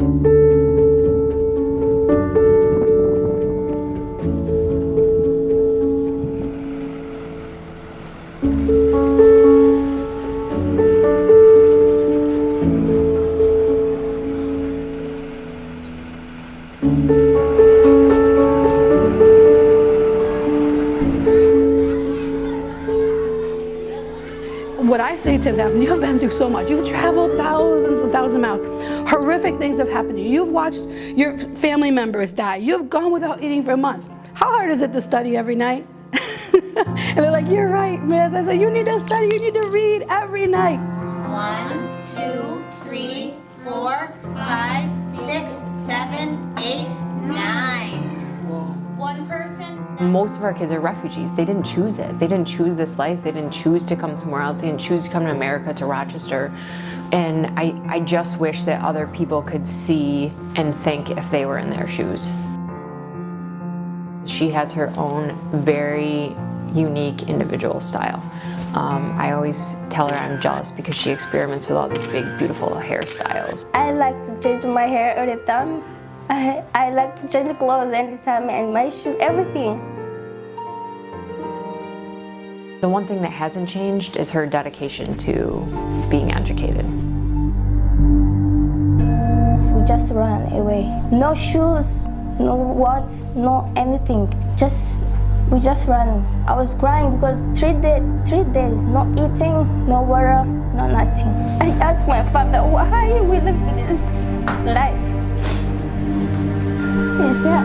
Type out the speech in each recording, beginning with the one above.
What I say to them, you've been through so much. You've traveled thousands and thousands of miles. Horrific things have happened to you. You've watched your family members die. You've gone without eating for months. How hard is it to study every night? And they're like, you're right, miss. I said, you need to study. You need to read every night. 1, 2, 3, 4, 5, 6, 7, 8, 9. One person. Most of our kids are refugees. They didn't choose it. They didn't choose this life. They didn't choose to come somewhere else. They didn't choose to come to America, to Rochester. And I just wish that other people could see and think if they were in their shoes. She has her own very unique individual style. I always tell her I'm jealous because she experiments with all these big, beautiful hairstyles. I like to change my hair all the time. I like to change clothes anytime and my shoes, everything. The one thing that hasn't changed is her dedication to being educated. We just run away. No shoes, no watch, no anything. We just ran. I was crying because 3 days, no eating, no water, no nothing. I asked my father, why we live this life? He said,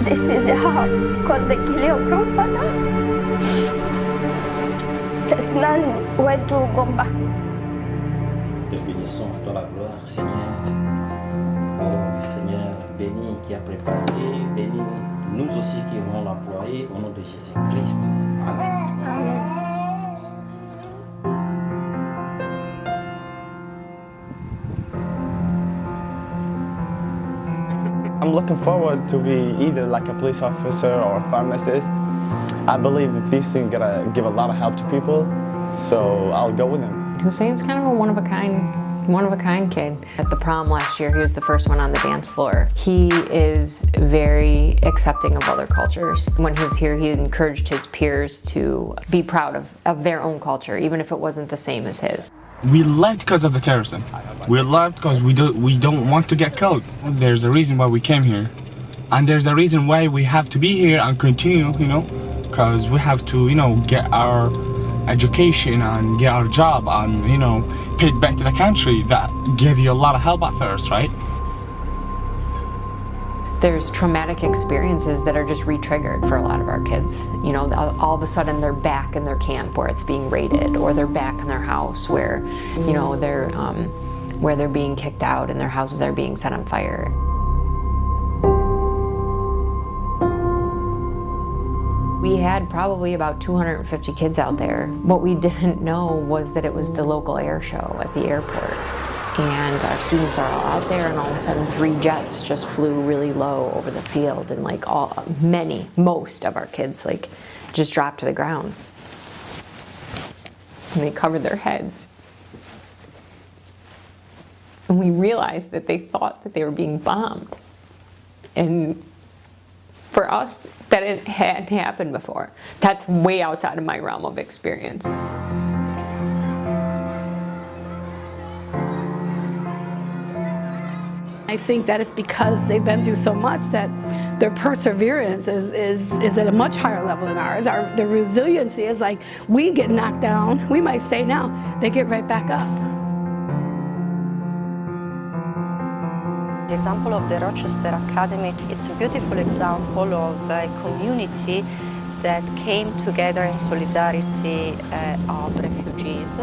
this is how, because they kill your grandfather. There's none way to go back. Te bénissons dans la gloire, Seigneur. Oh, Seigneur, béni qui a préparé, béni nous aussi qui vont l'employer au nom de Jésus-Christ. Amen. Amen. I'm looking forward to be either like a police officer or a pharmacist. I believe these things gotta give a lot of help to people, so I'll go with them. Hussein's kind of a one of a kind kid. At the prom last year, he was the first one on the dance floor. He is very accepting of other cultures. When he was here, he encouraged his peers to be proud of their own culture, even if it wasn't the same as his. We left because of the terrorism. We left because we don't want to get killed. There's a reason why we came here. And there's a reason why we have to be here and continue, because we have to, get our education and get our job and, pay it back to the country that gave you a lot of help at first, right? There's traumatic experiences that are just re-triggered for a lot of our kids. All of a sudden they're back in their camp where it's being raided, or they're back in their house where, they're being kicked out and their houses are being set on fire. We had probably about 250 kids out there. What we didn't know was that it was the local air show at the airport. And our students are all out there, and all of a sudden 3 jets just flew really low over the field, and most of our kids just dropped to the ground. And they covered their heads. And we realized that they thought that they were being bombed. And for us, that it hadn't happened before. That's way outside of my realm of experience. I think that it's because they've been through so much that their perseverance is at a much higher level than ours. Their resiliency is like, we get knocked down, we might stay now, they get right back up. The example of the Rochester Academy, it's a beautiful example of a community that came together in solidarity of refugees,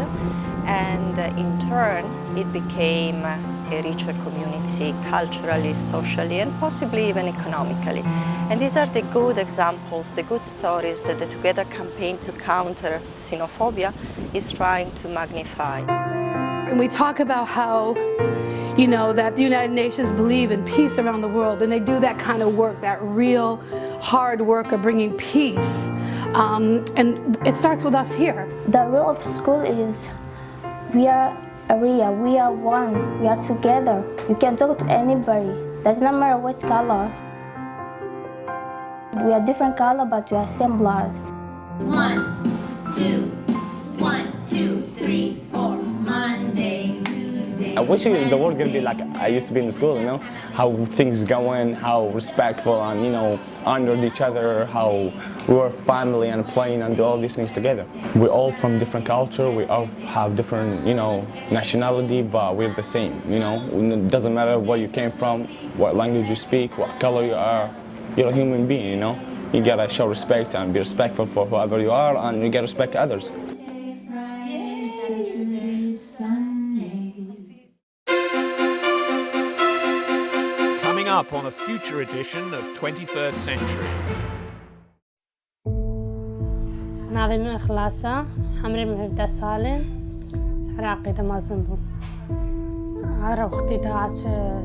and in turn it became a richer community culturally, socially, and possibly even economically. And these are the good examples, the good stories that the Together campaign to counter xenophobia is trying to magnify. And we talk about how, that the United Nations believe in peace around the world, and they do that kind of work, that real hard work of bringing peace. And it starts with us here. The role of school is we are area. We are one. We are together. You can talk to anybody. Does not matter what color. We are different color, but we are same blood. 1, 2, 1, 2, 3, 4. Monday, Tuesday. I wish the world could be like I used to be in the school, you know, how things going, how respectful and, you know, honored each other, how we were family and playing and do all these things together. We're all from different culture, we all have different, you know, nationality, but we're the same, you know. It doesn't matter where you came from, what language you speak, what color you are, you're a human being, you know. You gotta show respect and be respectful for whoever you are, and you gotta respect others. Coming up on a future edition of 21st Century. ناوي من إخلاصة حمري من هفدا سالم عراقي دمازنبو عرب اختي داعش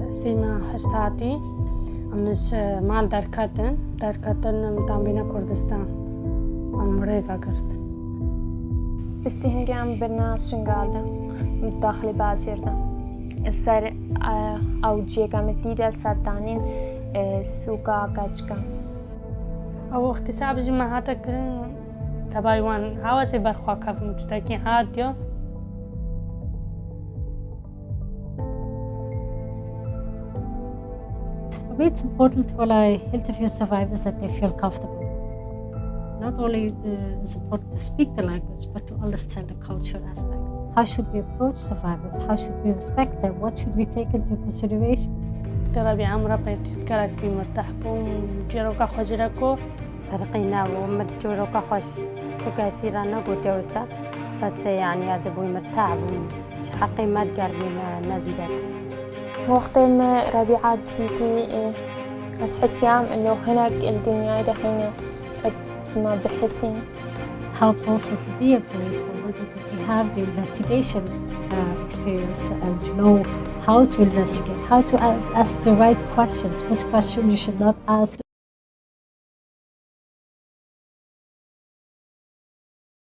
سيما هشتاتي مش مال دركتن مدامبينا كردستان مريفا قرت استهنجام برنا شنغالدا مداخل بازيردا السر أو جيكا متيدل سرطانين سوكا كاتشكا أو اختصاب جماعتك تبايوان عاوزي برخوا كيف مشتاكي عاديو It's important for interview survivors that they feel comfortable. Not only it's important to speak the language, but to understand the cultural aspect. How should we approach survivors? How should we respect them? What should we take into consideration? ترى بعمرة بيتسكرك بمرتاحكم جيروكا خجركو فرقينا ومرجوروكا خش تكاسيرانا بوتوسا بس يعني أزبوي مرتاح مش حقي ما تقربين نازلات وقت ما ربيعات تيتي بس حسيام إنه هناك الدنيا دحين ما بحسين. It helps also to be a police woman because you have the investigation experience and you know how to investigate, how to ask the right questions, which question you should not ask.